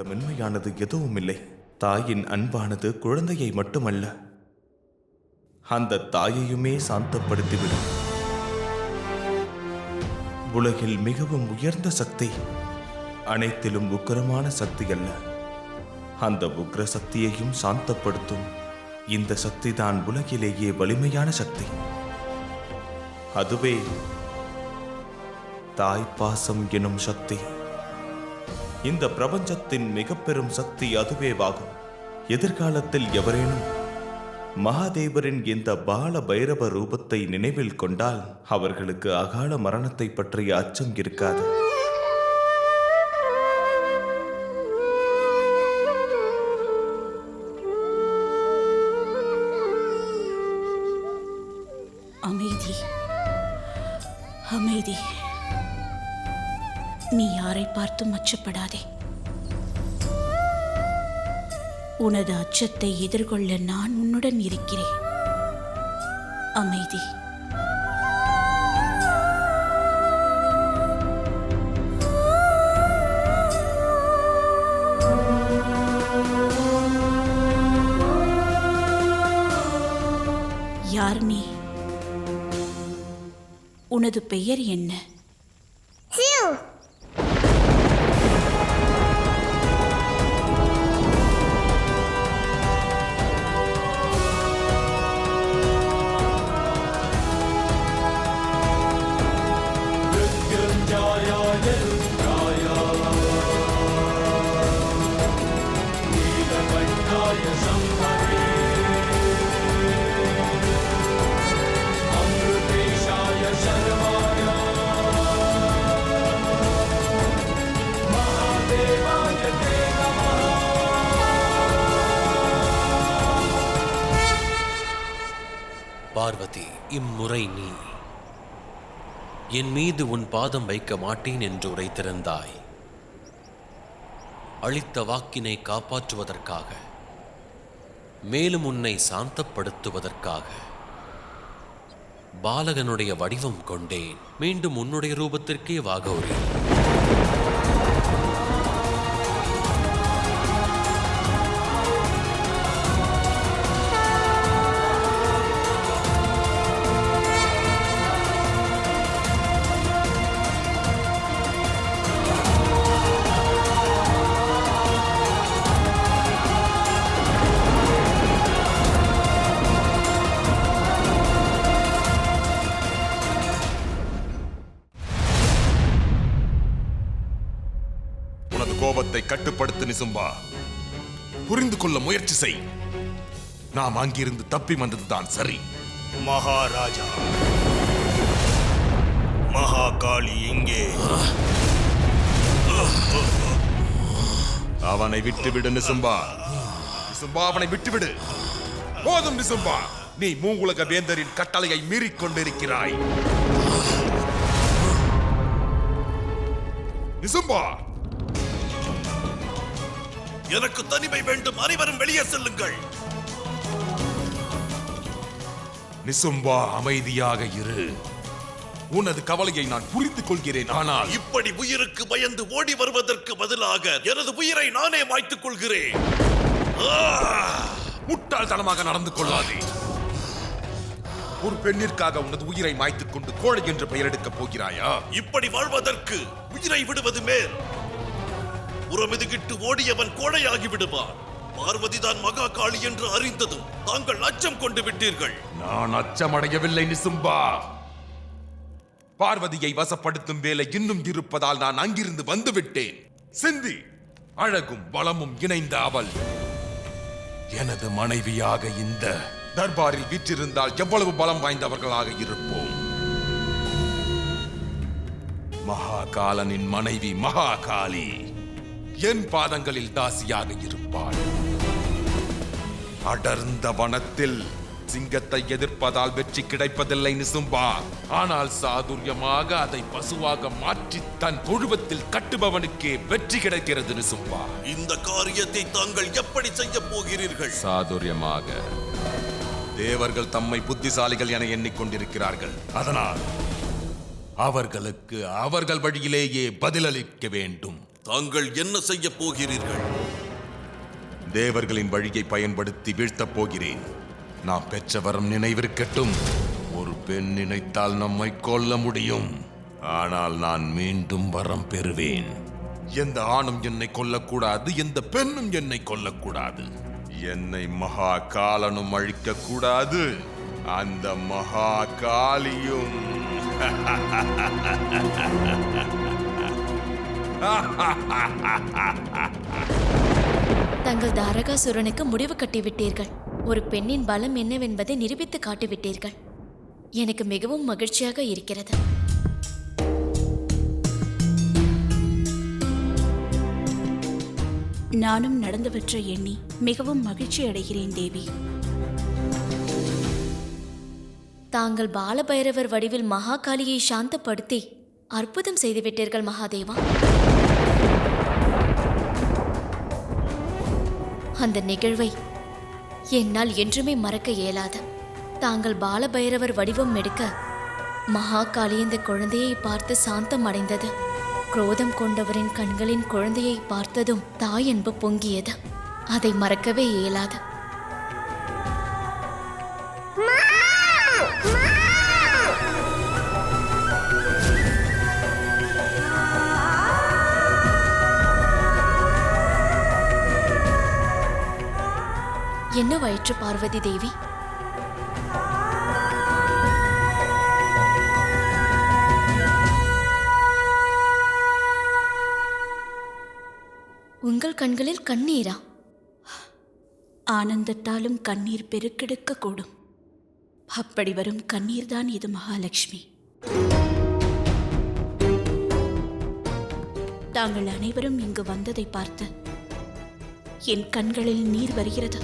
விட மென்மையானது எதுவும் இல்லை. தாயின் அன்பானது குழந்தையை மட்டுமல்ல, அந்த தாயையுமே சாந்தப்படுத்திவிடும். உலகில் மிகவும் உயர்ந்த சக்தி அனைத்திலும் உக்கிரமான சக்தி அல்ல, அந்த உக்கிர சக்தியையும் சாந்தப்படுத்தும் இந்த சக்தி தான் உலகிலேயே வலிமையான சக்தி. அதுவே தாய்ப்பாசம் எனும் சக்தி. இந்த பிரபஞ்சத்தின் மிக பெரும் சக்தி அதுவேவாகும். எதிர்காலத்தில் எவரேனும் மகாதேவரின் இந்த பால பைரவ ரூபத்தை நினைவில் கொண்டால் அவர்களுக்கு அகால மரணத்தை பற்றிய அச்சம் இருக்காது. அமைதி, அமைதி. நீ யாரை பார்த்தும் அச்சப்படாதே. உனது அச்சத்தை எதிர்கொள்ள நான் உன்னுடன் இருக்கிறேன். அமைதி. யார் நீ? உனது பெயர் என்ன? பார்வதி, இம்முறை நீ என் மீது உன் பாதம் வைக்க மாட்டேன் என்று உரைத்திருந்தாய். அளித்த வாக்கினை காப்பாற்றுவதற்காக, மேலும் உன்னை சாந்தப்படுத்துவதற்காக பாலகனுடைய வடிவம் கொண்டேன். மீண்டும் உன்னுடைய ரூபத்திற்கே வா கௌரி. கோபத்தை கட்டுப்படுத்து நிசும்பா. புரிந்து கொள்ள முயற்சி செய். நாம் அங்கிருந்து தப்பி வந்ததுதான் சரி. மகாராஜா, மகாகாளி எங்கே? அவனை விட்டுவிடு நிசும்பா. நிசும்பா, அவனை விட்டுவிடு. போதும் நிசும்பா, நீ மூவுலக வேந்தரின் கட்டளையை மீறிக் கொண்டிருக்கிறாய். நிசும்பா, எனக்கு தனிமை வேண்டும். அனைவரும் வெளியே செல்லுங்கள். நிசும்பா, அமைதியாக இரு. உனது கவலையை நான் புரிந்து கொள்கிறேன். ஆனால் இப்படி உயிருக்கு பயந்து ஓடி வருவதற்கு பதிலாக எனது உயிரை நானே மாய்த்துக் கொள்கிறேன். முட்டாள்தனமாக நடந்து கொள்ளாதே. ஒரு பெண்ணிற்காக உனது உயிரை மாய்த்துக் கொண்டு கோழை என்று பெயரெடுக்கப் போகிறாயா? இப்படி வாழ்வதற்கு உயிரை விடுவது மேல். உரமிதுகிட்டு ஓடியவன் கோழையாகி விடுவான். பார்வதிதான் மகாகாளி என்று அறிந்ததும் தாங்கள் அச்சம் கொண்டு விட்டீர்கள். நான் அச்சமடையவில்லை நிசும்பா. பார்வதியை வசப்படுத்தும் வேலை இன்னும் இருப்பதால் நான் அங்கிருந்து வந்துவிட்டேன். சிந்தி, அழகும் பலமும் இணைந்த அவள் எனது மனைவியாக இந்த தர்பாரில் வீற்றிருந்தால் எவ்வளவு பலம் வாய்ந்தவர்களாக இருப்போம். மகாகாலனின் மனைவி மகாகாளி என் பாதங்களில் தாசியாக இருப்பாள். அடர்ந்த வனத்தில் சிங்கத்தை எதிர்ப்பதால் வெற்றி கிடைப்பதில்லை நிசும்பா. ஆனால் சாதுரியமாக அதை பசுவாக மாற்றி தன் தொழுவத்தில் கட்டுபவனுக்கே வெற்றி கிடைக்கிறது நிசும்பா. இந்த காரியத்தை தாங்கள் எப்படி செய்ய போகிறீர்கள்? சாதுரியமாக. தேவர்கள் தம்மை புத்திசாலிகள் என எண்ணிக்கொண்டிருக்கிறார்கள். அதனால் அவர்களுக்கு அவர்கள் வழியிலேயே பதிலளிக்க வேண்டும். தாங்கள் என்ன செய்ய போகிறீர்கள்? தேவர்களின் வழியை பயன்படுத்தி வீழ்த்தப் போகிறேன். நான் பெற்ற வரம் நினைவிருக்கட்டும். ஒரு பெண் நினைத்தால் நம்மை கொல்ல முடியும். ஆனால் நான் மீண்டும் வரம் பெறுவேன். எந்த ஆணும் என்னை கொல்லக்கூடாது, எந்த பெண்ணும் என்னை கொல்லக்கூடாது. என்னை மகா காலனும் அழிக்க கூடாது, அந்த மகா காளியும். தங்கள் தாரகாசுரனுக்கு முடிவு கட்டிவிட்டீர்கள். ஒரு பெண்ணின் பலம் என்னவென்பதை நிரூபித்து காட்டிவிட்டீர்கள். எனக்கு மிகவும் மகிழ்ச்சியாக இருக்கிறது. நானும் நடந்தவற்றை எண்ணி மிகவும் மகிழ்ச்சி அடைகிறேன் தேவி. தாங்கள் பாலபைரவர் வடிவில் மகாகாளியை சாந்தப்படுத்தி அற்புதம் செய்துவிட்டீர்கள் மகாதேவா. அந்த நிகழ்வை என்னால் என்றுமே மறக்க இயலாது. தாங்கள் பாலபைரவர் வடிவம் எடுக்க மகாகாளி இந்த குழந்தையை பார்த்து சாந்தம் அடைந்தது. குரோதம் கொண்டவரின் கண்களின் குழந்தையை பார்த்ததும் தாய் அன்பு பொங்கியது. அதை மறக்கவே இயலாது. என்னவாயிற்று பார்வதி தேவி? உங்கள் கண்களில் கண்ணீரா? ஆனந்தத்தாலும் கண்ணீர் பெருக்கெடுக்க கூடும். அப்படி வரும் கண்ணீர்தான் இது மகாலட்சுமி. தாங்கள் அனைவரும் இங்கு வந்ததை பார்த்து என் கண்களில் நீர் வருகிறது.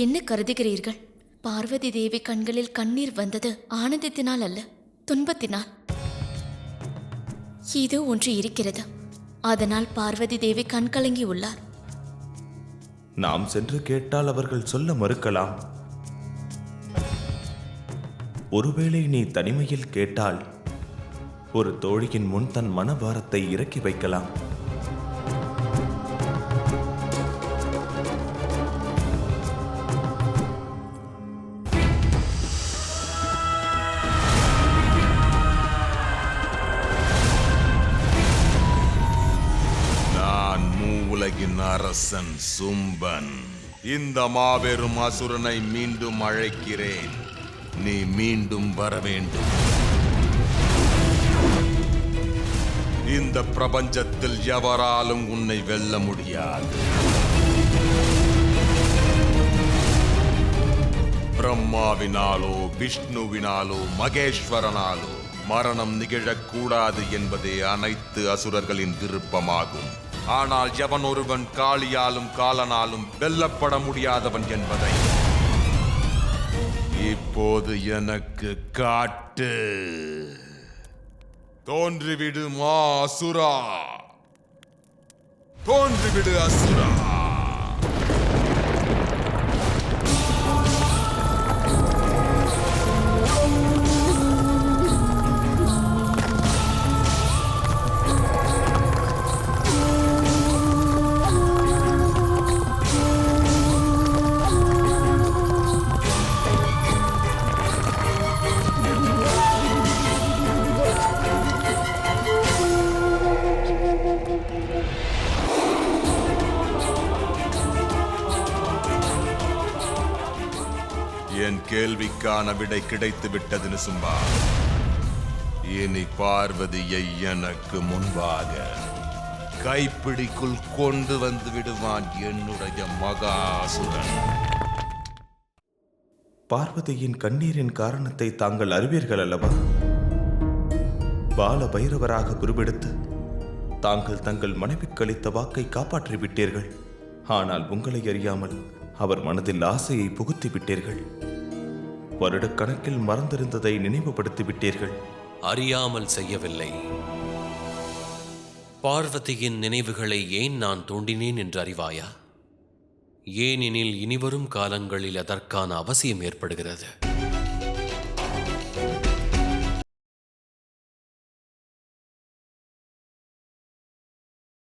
என்ன கருதுகிறீர்கள்? பார்வதி தேவி கண்களில் கண்ணீர் வந்தது ஆனந்தத்தினால் அல்ல, துன்பத்தினால். இது ஒன்று இருக்கிறது. அதனால் பார்வதி தேவி கண்கலங்கி உள்ளார். நாம் சென்று கேட்டால் அவர்கள் சொல்ல மறுக்கலாம். ஒருவேளை நீ தனிமையில் கேட்டால் ஒரு தோழியின் முன் தன் மனபாரத்தை இறக்கி வைக்கலாம். அரசன் சும்பன், இந்த மாபெரும் அசுரனை மீண்டும் அழைக்கிறேன். நீ மீண்டும் வர வேண்டும். இந்த பிரபஞ்சத்தில் எவராலும் உன்னை வெல்ல முடியாது. பிரம்மாவினாலோ விஷ்ணுவினாலோ மகேஸ்வரனாலோ மரணம் நிகழக்கூடாது என்பதே அனைத்து அசுரர்களின் விருப்பமாகும். ஆனால் எவன் ஒருவன் காளியாலும் காலனாலும் வெல்லப்பட முடியாதவன் என்பதை இப்போது எனக்கு காட்டு. தோன்றிவிடு மா அசுரா, தோன்றிவிடு அசுரா. என் கேள்விக்கான விடை கிடைத்து விட்டது நிசும்பா. இனி பார்வதியை எனக்கு முன்பாக கைப்பிடிக்குள் கொண்டு வந்து விடுவான் என்னுடைய மகாசுரன். பார்வதியின் கண்ணீரின் காரணத்தை தாங்கள் அறிவீர்கள் அல்லவா? பால பைரவராக உருவெடுத்து தாங்கள் தங்கள் மனைவிக்கு அளித்த வாக்கை காப்பாற்றிவிட்டீர்கள். ஆனால் உங்களை அறியாமல் அவர் மனதில் ஆசையை புகுத்தி விட்டீர்கள். வருடக்கணக்கில் மறந்திருந்ததை நினைவுபடுத்தி விட்டீர்கள். அறியாமல் செய்யவில்லை. பார்வதியின் நினைவுகளை ஏன் நான் தூண்டினேன் என்று அறிவாயா? ஏனெனில் இனிவரும் காலங்களில் அதற்கான அவசியம் ஏற்படுகிறது.